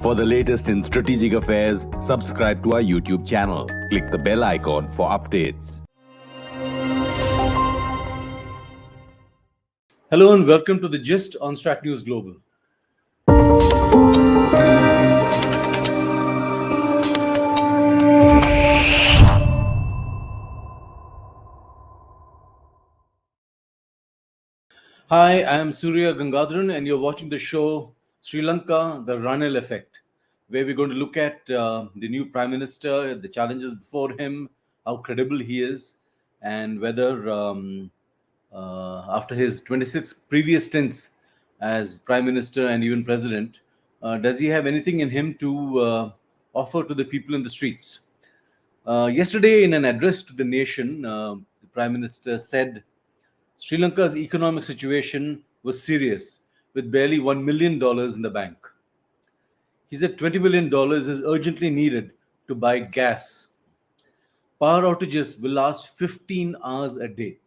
For the latest in strategic affairs, subscribe to our YouTube channel. Click the bell icon for updates. Hello and welcome to the Gist on Strat News Global. Hi, I am Surya Gangadharan and you're watching the show Sri Lanka, the Ranil Effect, where we're going to look at the new Prime Minister, the challenges before him, how credible he is, and whether after his 26 previous stints as Prime Minister and even President, does he have anything in him to offer to the people in the streets? Yesterday, in an address to the nation, the Prime Minister said Sri Lanka's economic situation was serious, with barely $1 million in the bank. He said $20 million is urgently needed to buy gas. Power outages will last 15 hours a day.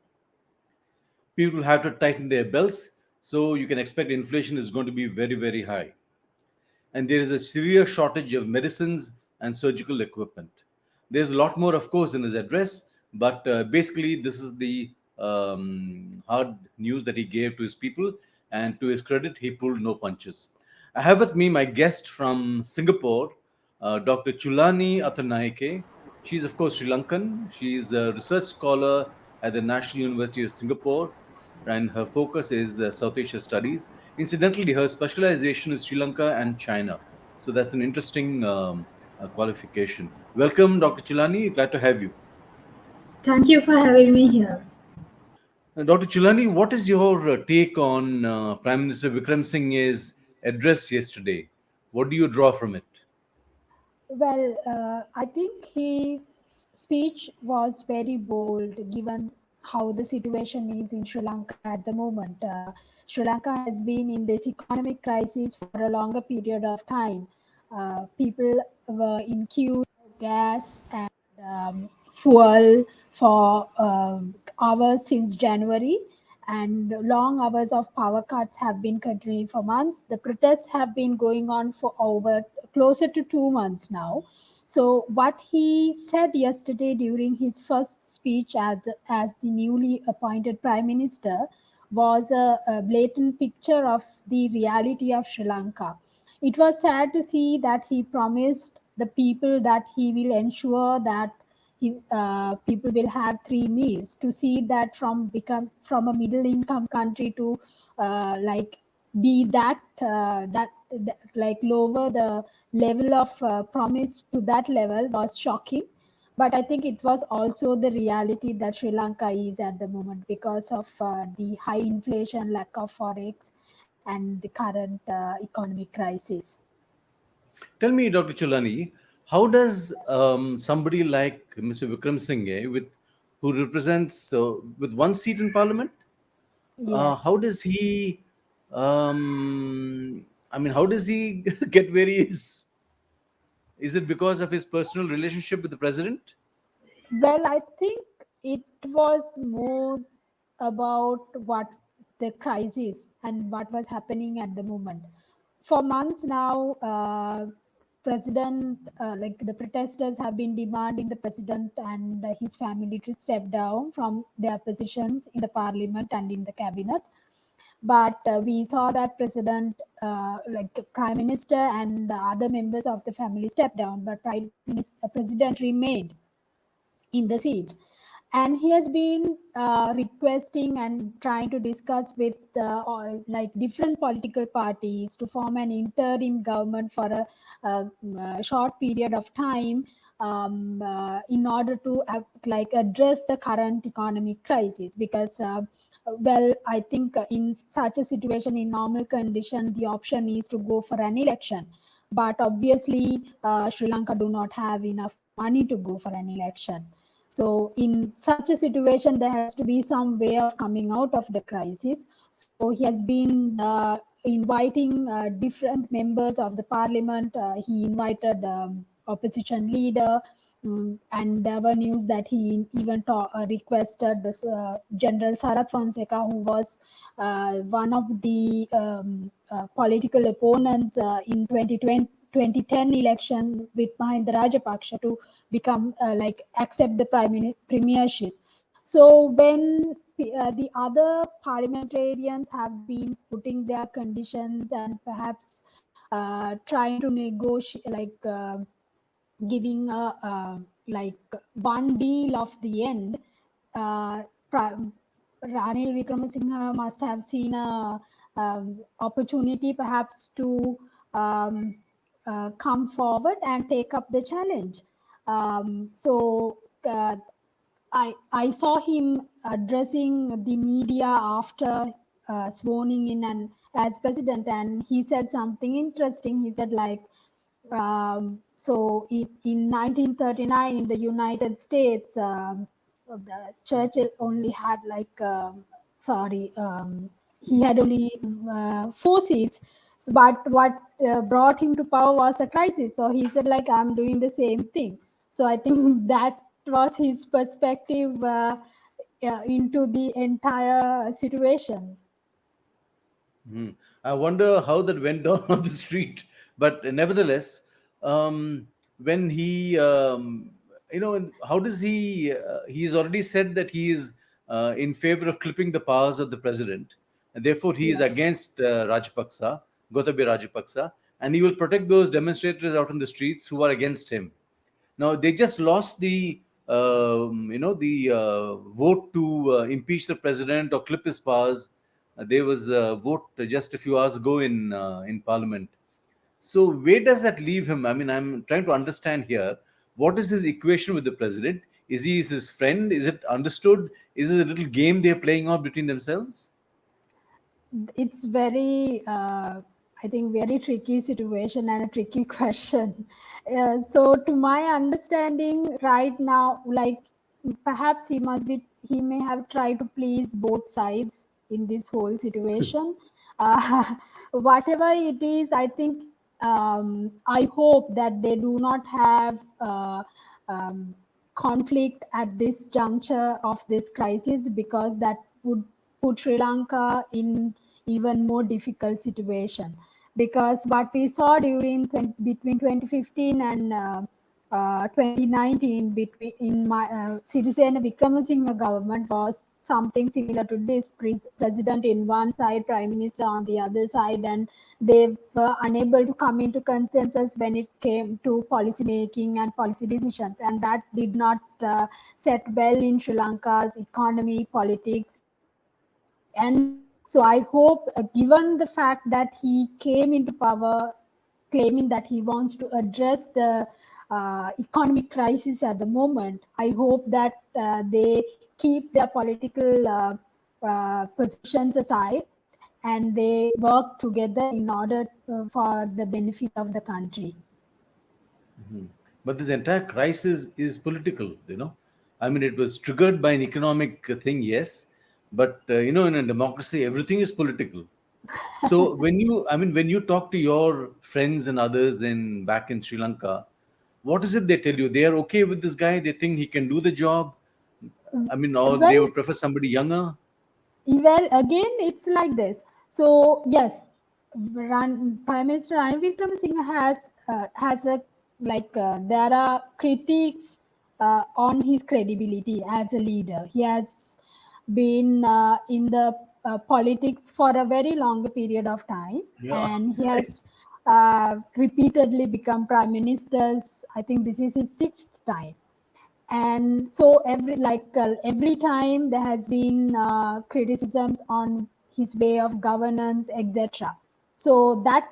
People will have to tighten their belts, so you can expect inflation is going to be very, very high. And there is a severe shortage of medicines and surgical equipment. There's a lot more, of course, in his address, but basically this is the hard news that he gave to his people, and to his credit, he pulled no punches. I have with me my guest from Singapore, Dr. Chulani Attanayake. She's, of course, Sri Lankan. She's a research scholar at the National University of Singapore, and her focus is South Asia studies. Incidentally, her specialization is Sri Lanka and China. So that's an interesting qualification. Welcome, Dr. Chulani. Glad to have you. Thank you for having me here. Dr. Chilani, what is your take on Prime Minister Vikramsinghe's address yesterday? What do you draw from it? Well, I think his speech was very bold given how the situation is in Sri Lanka at the moment. Sri Lanka has been in this economic crisis for a longer period of time. People were in queue for gas and fuel for hours since January, and long hours of power cuts have been continuing for months. The protests have been going on for over closer to 2 months now. So what he said yesterday during his first speech as the newly appointed prime minister was a blatant picture of the reality of Sri Lanka. It was sad to see that he promised the people that he will ensure that people will have 3 meals. To see that from a middle income country to like be that like lower the level of promise to that level was shocking. But I think it was also the reality that Sri Lanka is at the moment because of the high inflation, lack of forex, and the current economic crisis. Tell me, Dr. Chulani, how does somebody like Mr. Vikramsinghe, who represents with one seat in Parliament, Yes. how does he? How does he get where he is? Is it because of his personal relationship with the president? Well, I think it was more about what the crisis and what was happening at the moment. For months now, like the protesters have been demanding the president and his family to step down from their positions in the parliament and in the cabinet. But we saw that like the prime minister and the other members of the family stepped down, but president remained in the seat. And he has been requesting and trying to discuss with like different political parties to form an interim government for a short period of time, in order to like address the current economic crisis. Because well, I think in such a situation, in normal condition, the option is to go for an election. But obviously, Sri Lanka do not have enough money to go for an election. So in such a situation, there has to be some way of coming out of the crisis. So he has been inviting different members of the parliament. He invited opposition leader, and there were news that he even requested this General Sarath Fonseca, who was one of the political opponents in 2020 2010 election with Mahinda Rajapaksa to become accept the premiership. So when the other parliamentarians have been putting their conditions and perhaps trying to negotiate, giving a like one deal of the end, uh, Ranil Wickeramasinghe must have seen a opportunity perhaps to um, come forward and take up the challenge. So I saw him addressing the media after swearing in and as president, and he said something interesting. He said so in 1939 in the United States, the Churchill only had he had only 4 seats. So, but what brought him to power was a crisis. So he said, I'm doing the same thing. So I think that was his perspective into the entire situation. I wonder how that went down on the street. But nevertheless, when he, how does he? He's already said that he is in favor of clipping the powers of the president, and therefore he is Yeah. against Rajapaksa, Gotabaya Rajapaksa, and he will protect those demonstrators out in the streets who are against him. Now they just lost the vote to impeach the president or clip his powers. There was a vote just a few hours ago in Parliament. So where does that leave him? I mean, I'm trying to understand here. What is his equation with the president? Is he his friend? Is it understood? Is it a little game they're playing out between themselves? It's very I think very tricky situation and a tricky question. So to my understanding right now, perhaps he may have tried to please both sides in this whole situation. uh, Whatever it is, I think I hope that they do not have um, conflict at this juncture of this crisis, because that would put Sri Lanka in even more difficult situation. Because what we saw between 2015 and 2019 between in my Citizen Vikramsinghe government was something similar to this. President in one side, Prime Minister on the other side, and they were unable to come into consensus when it came to policy making and policy decisions, and that did not set well in Sri Lanka's economy, politics, and so I hope, given the fact that he came into power claiming that he wants to address the economic crisis at the moment, I hope that they keep their political positions aside and they work together in order for the benefit of the country. But this entire crisis is political, I mean, it was triggered by an economic thing, yes, but in a democracy, everything is political. So when you talk to your friends and others in back in Sri Lanka, what is it they tell you? They are okay with this guy. They think he can do the job. I mean, or they Well, would prefer somebody younger. well, again, it's like this. So yes, Prime Minister Ranil Wickeramasinghe has a there are critiques on his credibility as a leader. He has been in the politics for a very long period of time, Yeah. and he has repeatedly become prime ministers. I think this is his sixth time, and so every time there has been criticisms on his way of governance, etc. So that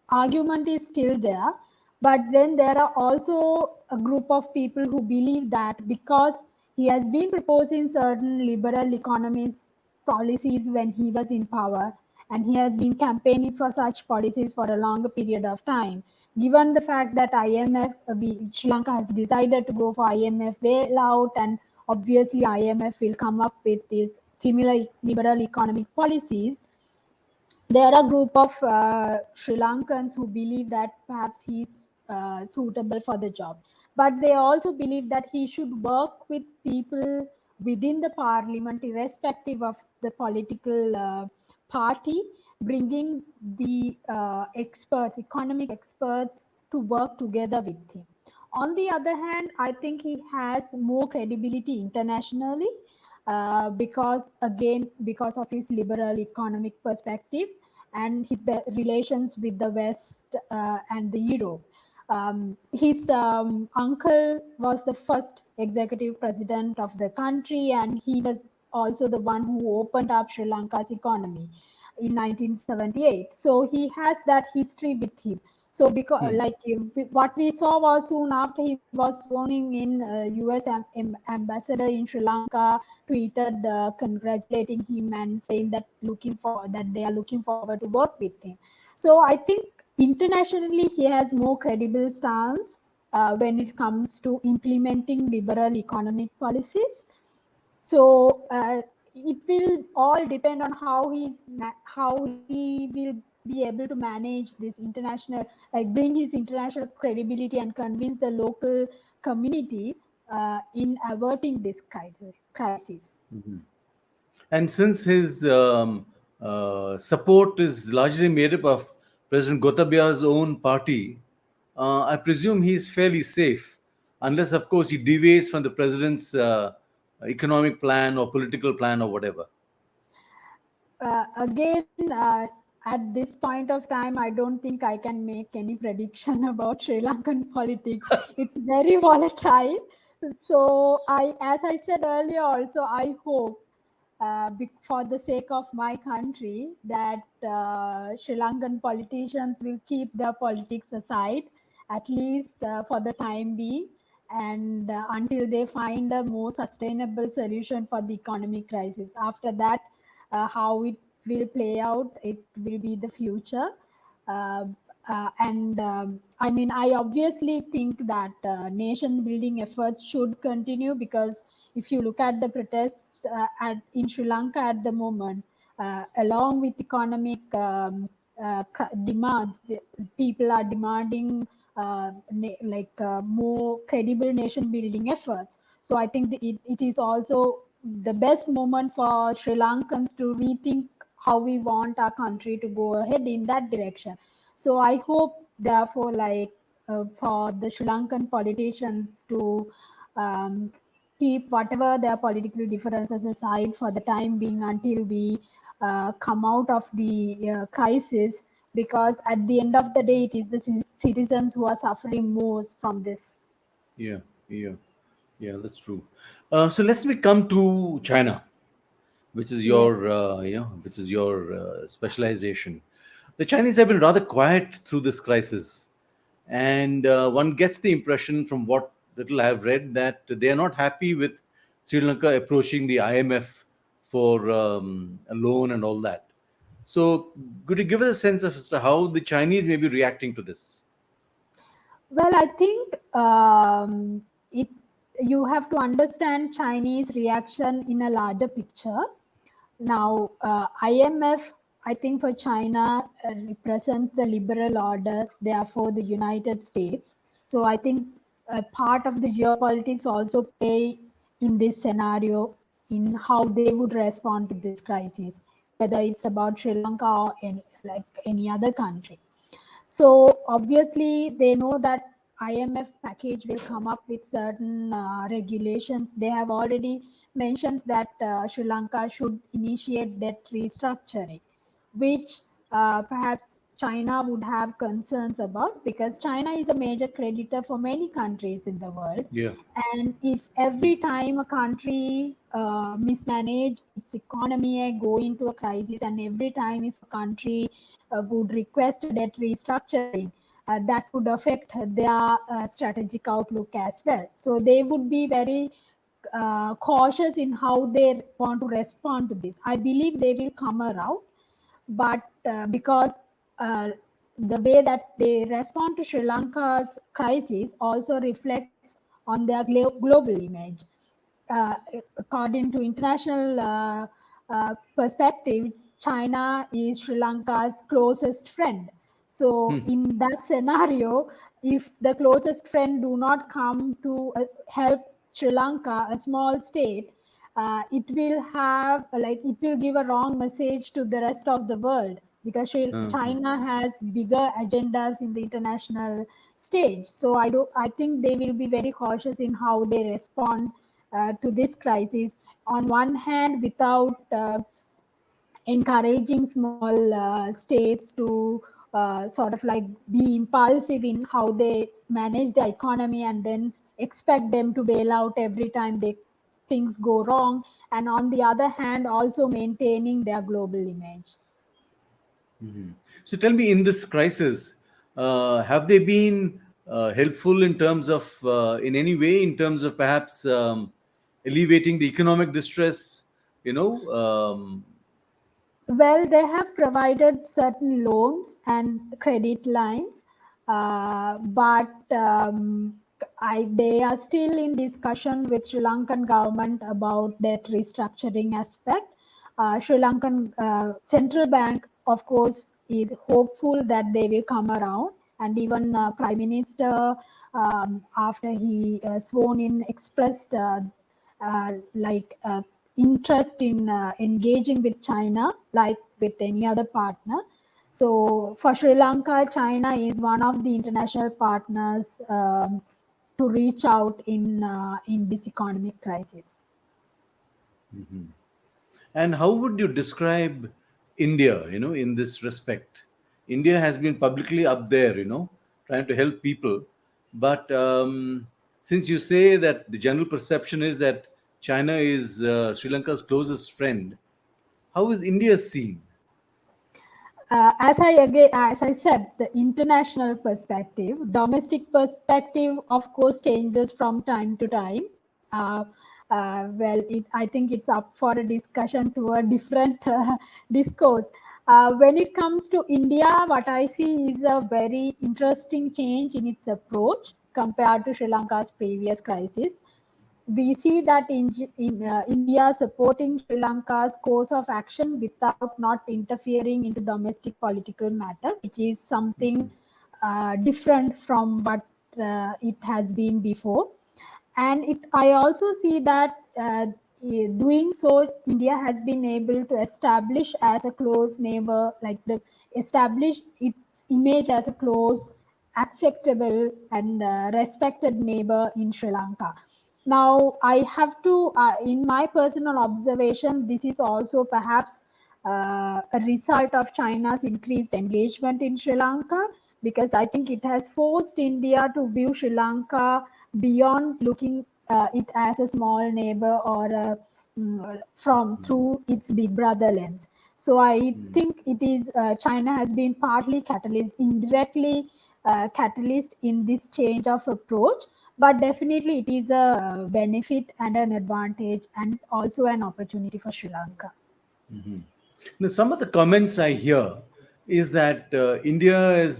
argument is still there, but then there are also a group of people who believe that because he has been proposing certain liberal economist policies when he was in power, and he has been campaigning for such policies for a longer period of time. Given the fact that Sri Lanka has decided to go for IMF bailout, and obviously IMF will come up with these similar liberal economic policies, there are a group of Sri Lankans who believe that perhaps he's suitable for the job. But they also believe that he should work with people within the parliament, irrespective of the political party, bringing the experts, economic experts to work together with him. On the other hand, I think he has more credibility internationally because of his liberal economic perspective and his relations with the West and the Europe. His uncle was the first executive president of the country, and he was also the one who opened up Sri Lanka's economy in 1978. So he has that history with him. So because what we saw was soon after he was sworn in, U.S. ambassador in Sri Lanka tweeted congratulating him and saying that they are looking forward to work with him. So I think internationally he has more credible stance when it comes to implementing liberal economic policies. So it will all depend on how he will be able to manage this international, like bring his international credibility and convince the local community in averting this crisis. Mhm. And since his support is largely made up of President Gotabaya's own party, I presume he's fairly safe, unless, of course, he deviates from the president's economic plan or political plan or whatever. Again, at this point of time, I don't think I can make any prediction about Sri Lankan politics. It's very volatile. So as I said earlier, also I hope, for the sake of my country, that Sri Lankan politicians will keep their politics aside, at least for the time being, and until they find a more sustainable solution for the economic crisis. After that, how it will play out, it will be the future. I mean, I obviously think that nation building efforts should continue, because if you look at the protests in Sri Lanka at the moment, along with economic demands, people are demanding more credible nation building efforts. So I think it is also the best moment for Sri Lankans to rethink how we want our country to go ahead in that direction. So I hope, therefore, for the Sri Lankan politicians to keep whatever their political differences aside for the time being, until we come out of the crisis, because at the end of the day, it is the citizens who are suffering most from this. Yeah, yeah, yeah, that's true. So let me come to China, which is Yes. your specialization. The Chinese have been rather quiet through this crisis, and one gets the impression from what little I have read that they are not happy with Sri Lanka approaching the IMF for a loan and all that. So, could you give us a sense of as to how the Chinese may be reacting to this? Well, I think you have to understand Chinese reaction in a larger picture. Now, IMF, I think for China, represents the liberal order, therefore the United States. So I think a part of the geopolitics also play in this scenario, in how they would respond to this crisis, whether it's about Sri Lanka or any other country. So obviously they know that IMF package will come up with certain regulations. They have already mentioned that Sri Lanka should initiate debt restructuring, which perhaps China would have concerns about, because China is a major creditor for many countries in the world. Yeah. And if every time a country mismanage its economy and go into a crisis, and every time if a country would request a debt restructuring, that would affect their strategic outlook as well. So they would be very cautious in how they want to respond to this. I believe they will come around, but because the way that they respond to Sri Lanka's crisis also reflects on their global image. Uh, According to international perspective, China is Sri Lanka's closest friend. So in that scenario, if the closest friend do not come to help Sri Lanka, a small state, it will give a wrong message to the rest of the world, because China has bigger agendas in the international stage. So I think they will be very cautious in how they respond to this crisis. On one hand, without encouraging small states to sort of like be impulsive in how they manage the economy and then expect them to bail out every time things go wrong, and on the other hand also maintaining their global image. So tell me, in this crisis, have they been helpful in terms of, in any way, in terms of perhaps alleviating the economic distress? Well, they have provided certain loans and credit lines, but they are still in discussion with Sri Lankan government about debt restructuring aspect. Sri Lankan central bank, of course, is hopeful that they will come around, and even Prime Minister, after he sworn in, expressed interest in engaging with China like with any other partner. So for Sri Lanka, China is one of the international partners to reach out in this economic crisis. And how would you describe India, in this respect? India has been publicly up there, trying to help people. But since you say that the general perception is that China is Sri Lanka's closest friend, how is India seen? As I said, the international perspective, domestic perspective, of course, changes from time to time. I think it's up for a discussion to a different discourse. When it comes to India, what I see is a very interesting change in its approach compared to Sri Lanka's previous crisis. We see that in India supporting Sri Lanka's course of action without not interfering into domestic political matter, which is something different from what it has been before. And I also see that doing so, India has been able to establish as a close neighbor, establish its image as a close, acceptable, and respected neighbor in Sri Lanka. Now, I have to, in my personal observation, this is also perhaps a result of China's increased engagement in Sri Lanka, because I think it has forced India to view Sri Lanka beyond looking it as a small neighbor or from through its big brother lens. So I think it is China has been partly catalyst, indirectly catalyst in this change of approach, but definitely it is a benefit and an advantage and also an opportunity for Sri Lanka. Now, some of the comments I hear is that India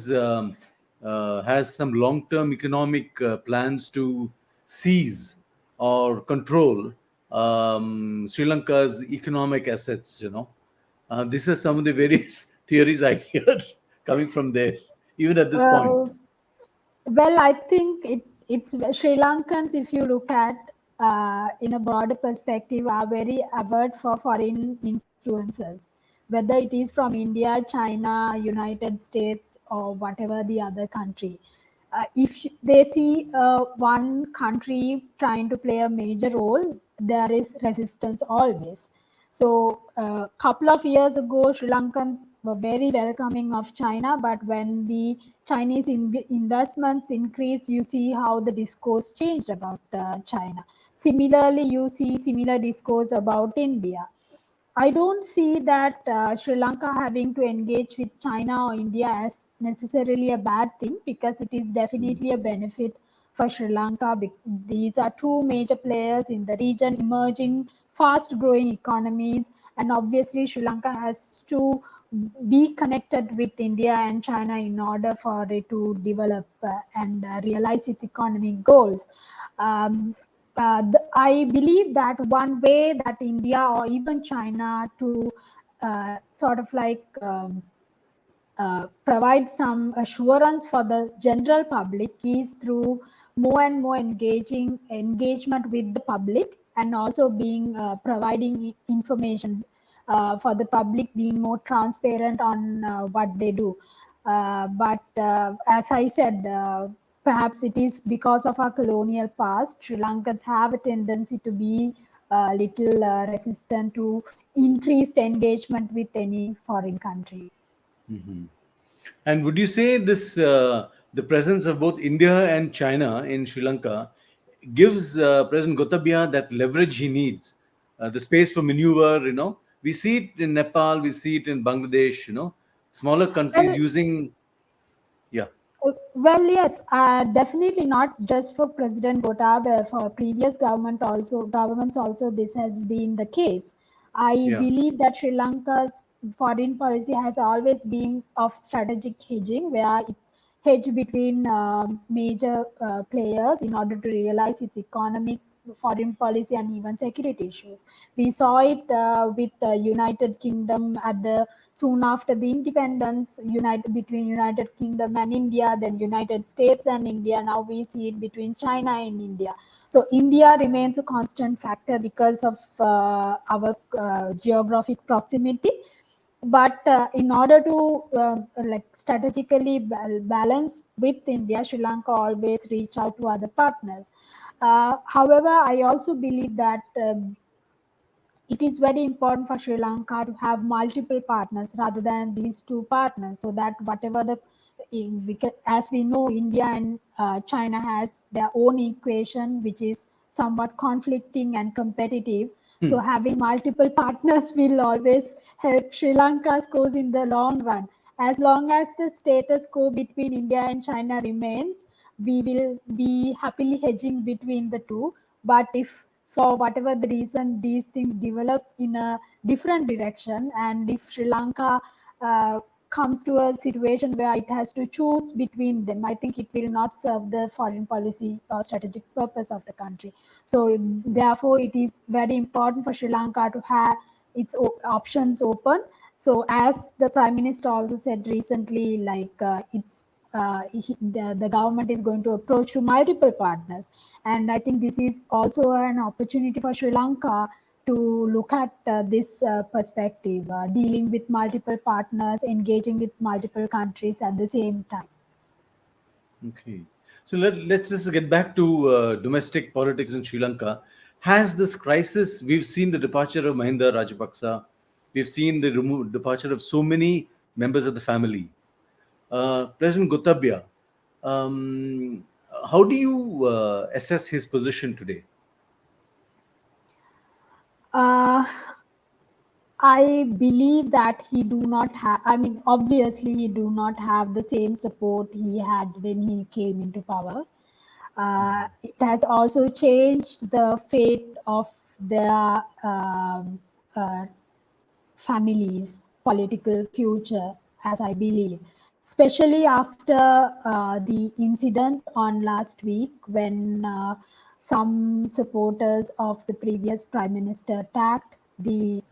has some long-term economic plans to seize or control Sri Lanka's economic assets. These are some of the various theories I hear coming from there, even at this point. Well, I think it's Sri Lankans, if you look at in a broader perspective, are very averse for foreign influences, whether it is from India, China, United States, or whatever the other country. If they see one country trying to play a major role, there is resistance always. So a couple of years ago, Sri Lankans were very welcoming of China, but when the Chinese investments increased, you see how the discourse changed about China. Similarly, you see similar discourse about India. I don't see that Sri Lanka having to engage with China or India as necessarily a bad thing, because it is definitely a benefit for Sri Lanka. These are two major players in the region, emerging fast growing economies, and obviously Sri Lanka has to be connected with India and China in order for it to develop and realize its economic goals. I believe that one way that India or even China to sort of like provide some assurance for the general public is through more and more engagement with the public, and also being providing information. for the public being more transparent on what they do. But as I said, perhaps it is because of our colonial past. Sri Lankans have a tendency to be a little resistant to increased engagement with any foreign country. And would you say this the presence of both India and China in Sri Lanka gives President Gotabaya that leverage he needs, the space for maneuver? We see it in Nepal, we see it in Bangladesh. Smaller countries Well, using, yeah, Well, yes, definitely not just for President Gotabaya. For previous governments also, this has been the case. I yeah. believe that Sri Lanka's foreign policy has always been of strategic hedging, where it hedge between major players in order to realize its economic, foreign policy, and even security issues. We saw it with the United Kingdom at the soon after the independence, between United Kingdom and India, then United States and India. Now we see it between China and India. So India remains a constant factor because of our geographic proximity. But in order to strategically balance with India, Sri Lanka always reach out to other partners. However, I also believe that it is very important for Sri Lanka to have multiple partners rather than these two partners, so that whatever as we know, India and China has their own equation, which is somewhat conflicting and competitive. So having multiple partners will always help Sri Lanka's cause in the long run. As long as the status quo between India and China remains, we will be happily hedging between the two. But if for whatever the reason these things develop in a different direction, and if Sri Lanka comes to a situation where it has to choose between them, I think it will not serve the foreign policy or strategic purpose of the country. So therefore it is very important for Sri Lanka to have its options open. So as the Prime Minister also said recently, the government is going to approach to multiple partners, and I think this is also an opportunity for Sri Lanka to look at this perspective, dealing with multiple partners, engaging with multiple countries at the same time. Okay. So let's just get back to domestic politics in Sri Lanka. Has this crisis, we've seen the departure of Mahinda Rajapaksa, we've seen the departure of so many members of the family. President Gotabaya, um, how do you assess his position today? Uh, I believe that he do not have, I mean, obviously he do not have the same support he had when he came into power. It has also changed the fate of their uh, families' political future, as I believe, especially after the incident on last week when some supporters of the previous prime minister attacked the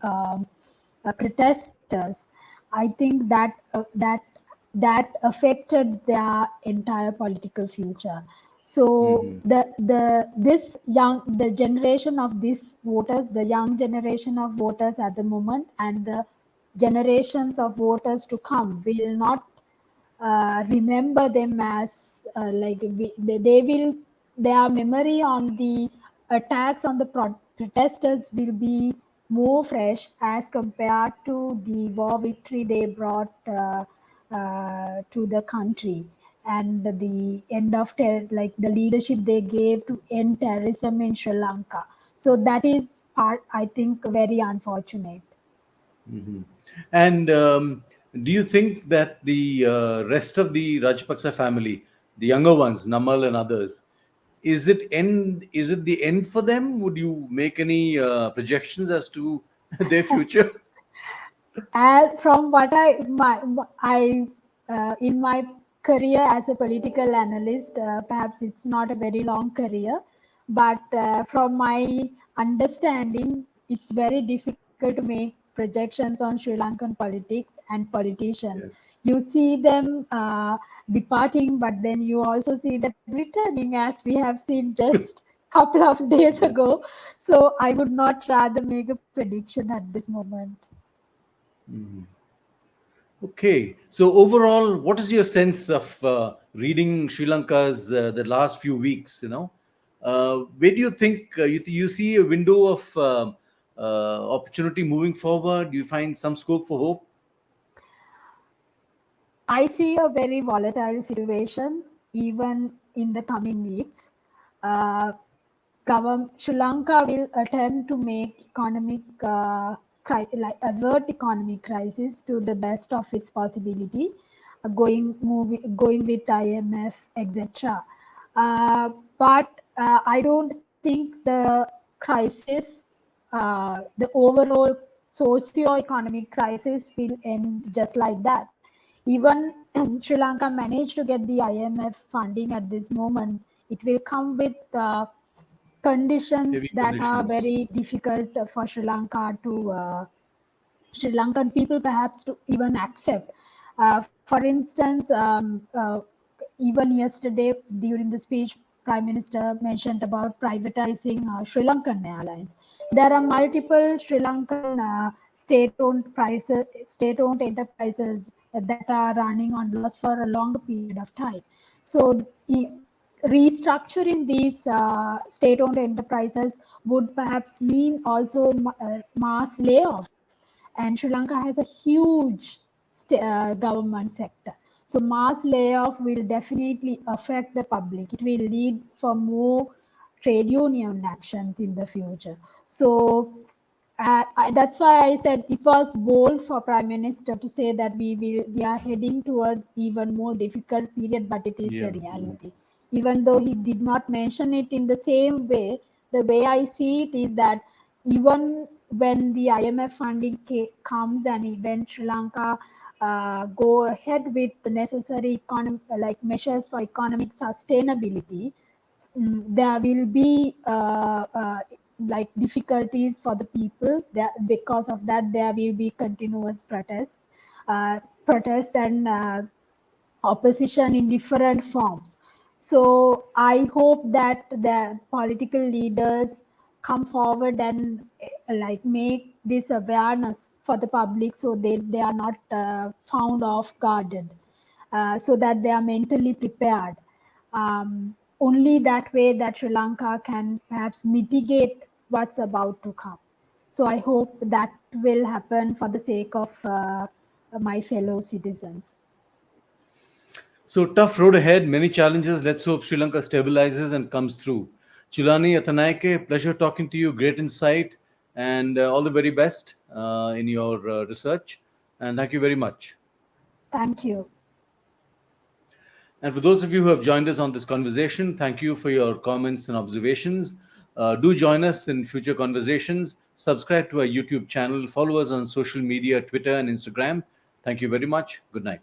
protesters. I think that affected their entire political future. So the generation of these voters, the young generation of voters at the moment, and the generations of voters to come will not remember them as they will, their memory on the attacks on the protesters will be more fresh as compared to the war victory they brought to the country, and the end of the leadership they gave to end terrorism in Sri Lanka. So that is part, I think, very unfortunate. And do you think that the rest of the Rajapaksa family, the younger ones, Namal and others, is it end? Is it the end for them? Would you make any projections as to their future? From what I in my career as a political analyst, perhaps it's not a very long career, but from my understanding, it's very difficult to make projections on Sri Lankan politics and politicians. Yes. You see them departing, but then you also see them returning, as we have seen just couple of days ago. So I would not rather make a prediction at this moment. Okay. So overall, what is your sense of reading Sri Lanka's the last few weeks? Where do you think you see a window of opportunity moving forward? Do you find some scope for hope? I see a very volatile situation even in the coming weeks. Uh, Sri Lanka will attempt to make avert economic crisis to the best of its possibility, going with IMF, etc. But I don't think the crisis, the overall socio-economic crisis, will end just like that. Even Sri Lanka managed to get the IMF funding at this moment, it will come with conditions Heavy that are conditions. very difficult for Sri Lankan people perhaps to even accept. For instance, even yesterday during the speech, Prime Minister mentioned about privatizing Sri Lankan Airlines. There are multiple Sri Lankan state-owned enterprises that are running on loss for a longer period of time. So restructuring these state-owned enterprises would perhaps mean also mass layoffs. And Sri Lanka has a huge government sector. So mass layoff will definitely affect the public. It will lead for more trade union actions in the future. So that's why I said it was bold for Prime Minister to say that we are heading towards even more difficult period, but it is the Yeah. reality. Even though he did not mention it in the same way, the way I see it is that even when the IMF funding comes and when Sri Lanka go ahead with the necessary measures for economic sustainability, there will be difficulties for the people. Because of that, there will be continuous protests and opposition in different forms. So I hope that the political leaders come forward and make this awareness for the public, so they are not found off guarded, so that they are mentally prepared. Only that way that Sri Lanka can perhaps mitigate what's about to come. So I hope that will happen for the sake of my fellow citizens. So tough road ahead, many challenges. Let's hope Sri Lanka stabilizes and comes through. Chilani Attanayake, pleasure talking to you. Great insight and all the very best in your research. And thank you very much. Thank you. And for those of you who have joined us on this conversation, thank you for your comments and observations. Do join us in future conversations. Subscribe to our YouTube channel. Follow us on social media, Twitter and Instagram. Thank you very much. Good night.